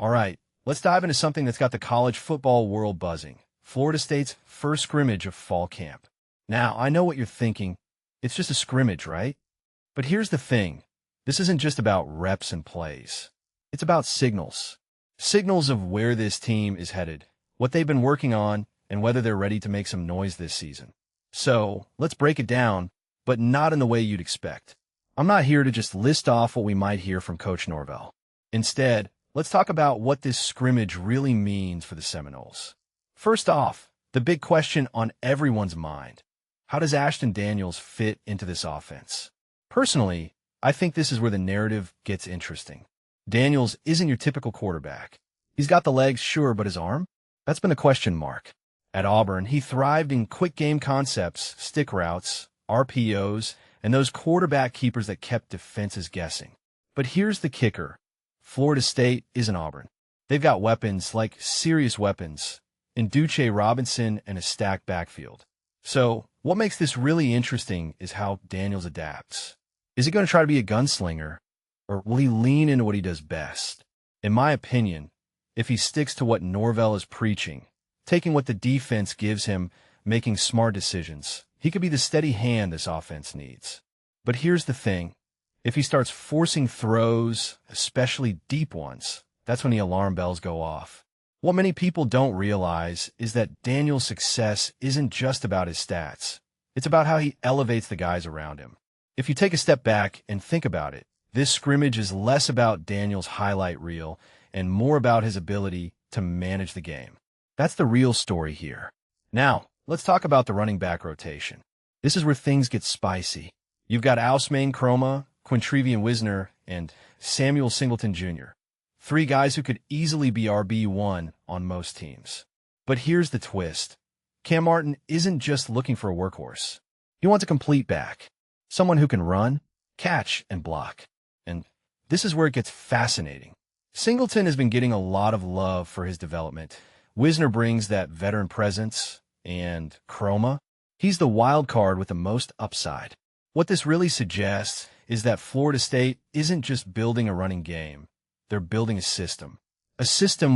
All right, let's dive into something that's got the college football world buzzing. Florida State's first scrimmage of fall camp. Now, I know what you're thinking. It's just a scrimmage, right? But here's the thing. This isn't just about reps and plays. It's about signals. Signals of where this team is headed, what they've been working on, and whether they're ready to make some noise this season. So, let's break it down, but not in the way you'd expect. I'm not here to just list off what we might hear from Coach Norvell. Instead, let's talk about what this scrimmage really means for the Seminoles. First off, the big question on everyone's mind. How does Ashton Daniels fit into this offense? Personally, I think this is where the narrative gets interesting. Daniels isn't your typical quarterback. He's got the legs, sure, but his arm? That's been the question mark. At Auburn, he thrived in quick game concepts, stick routes, RPOs, and those quarterback keepers that kept defenses guessing. But here's the kicker. Florida State isn't Auburn. They've got weapons, like serious weapons, in Duce Robinson and a stacked backfield. So, what makes this really interesting is how Daniels adapts. Is he going to try to be a gunslinger, or will he lean into what he does best? In my opinion, if he sticks to what Norvell is preaching, taking what the defense gives him, making smart decisions, he could be the steady hand this offense needs. But here's the thing. If he starts forcing throws, especially deep ones, that's when the alarm bells go off. What many people don't realize is that Daniel's success isn't just about his stats. It's about how he elevates the guys around him. If you take a step back and think about it, this scrimmage is less about Daniel's highlight reel and more about his ability to manage the game. That's the real story here. Now, let's talk about the running back rotation. This is where things get spicy. You've got Ousmane Kroma, Quintrevian Wisner, and Samuel Singleton Jr. Three guys who could easily be RB1 on most teams. But here's the twist. Cam Martin isn't just looking for a workhorse. He wants a complete back. Someone who can run, catch, and block. And this is where it gets fascinating. Singleton has been getting a lot of love for his development. Wisner brings that veteran presence, and Kroma, he's the wild card with the most upside. What this really suggests is that Florida State isn't just building a running game. They're building a system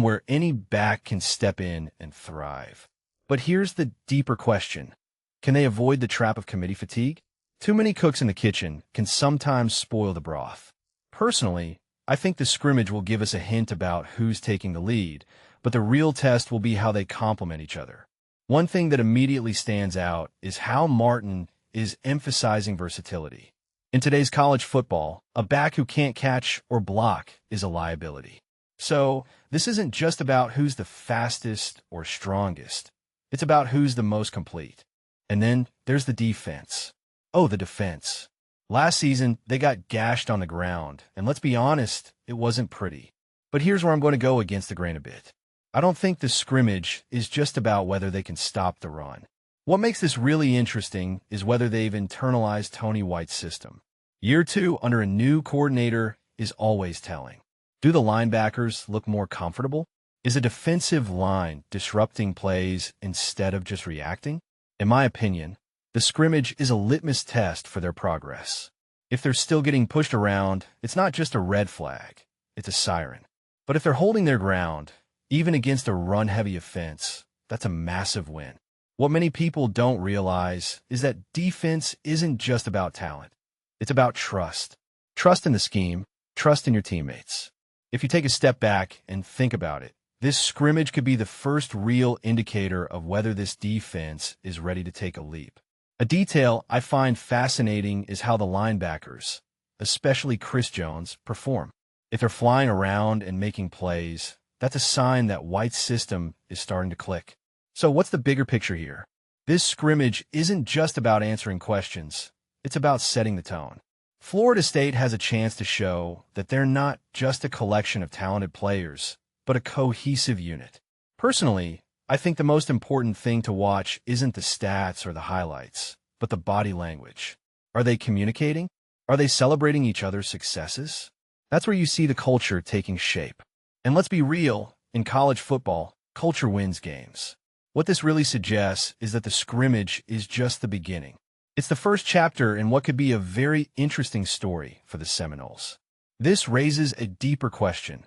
where any back can step in and thrive. But here's the deeper question. Can they avoid the trap of committee fatigue? Too many cooks in the kitchen can sometimes spoil the broth. Personally, I think the scrimmage will give us a hint about who's taking the lead, but the real test will be how they complement each other. One thing that immediately stands out is how Martin is emphasizing versatility. In today's college football, a back who can't catch or block is a liability. So, this isn't just about who's the fastest or strongest. It's about who's the most complete. And then there's the defense. Oh, the defense. Last season, they got gashed on the ground, and let's be honest, it wasn't pretty. But here's where I'm going to go against the grain a bit. I don't think the scrimmage is just about whether they can stop the run. What makes this really interesting is whether they've internalized Tony White's system. Year 2 under a new coordinator is always telling. Do the linebackers look more comfortable? Is a defensive line disrupting plays instead of just reacting? In my opinion, the scrimmage is a litmus test for their progress. If they're still getting pushed around, it's not just a red flag, it's a siren. But if they're holding their ground, even against a run-heavy offense, that's a massive win. What many people don't realize is that defense isn't just about talent. It's about trust. Trust in the scheme, trust in your teammates. If you take a step back and think about it, this scrimmage could be the first real indicator of whether this defense is ready to take a leap. A detail I find fascinating is how the linebackers, especially Chris Jones, perform. If they're flying around and making plays, that's a sign that White's system is starting to click. So what's the bigger picture here? This scrimmage isn't just about answering questions. It's about setting the tone. Florida State has a chance to show that they're not just a collection of talented players, but a cohesive unit. Personally, I think the most important thing to watch isn't the stats or the highlights, but the body language. Are they communicating? Are they celebrating each other's successes? That's where you see the culture taking shape. And let's be real, in college football, culture wins games. What this really suggests is that the scrimmage is just the beginning. It's the first chapter in what could be a very interesting story for the Seminoles. This raises a deeper question.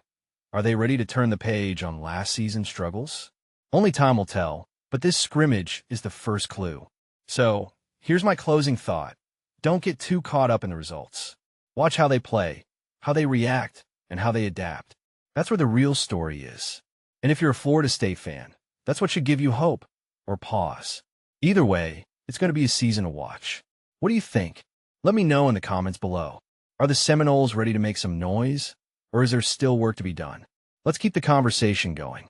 Are they ready to turn the page on last season's struggles? Only time will tell, but this scrimmage is the first clue. So, here's my closing thought. Don't get too caught up in the results. Watch how they play, how they react, and how they adapt. That's where the real story is. And if you're a Florida State fan, that's what should give you hope or pause. Either way, it's going to be a season to watch. What do you think? Let me know in the comments below. Are the Seminoles ready to make some noise, or is there still work to be done? Let's keep the conversation going.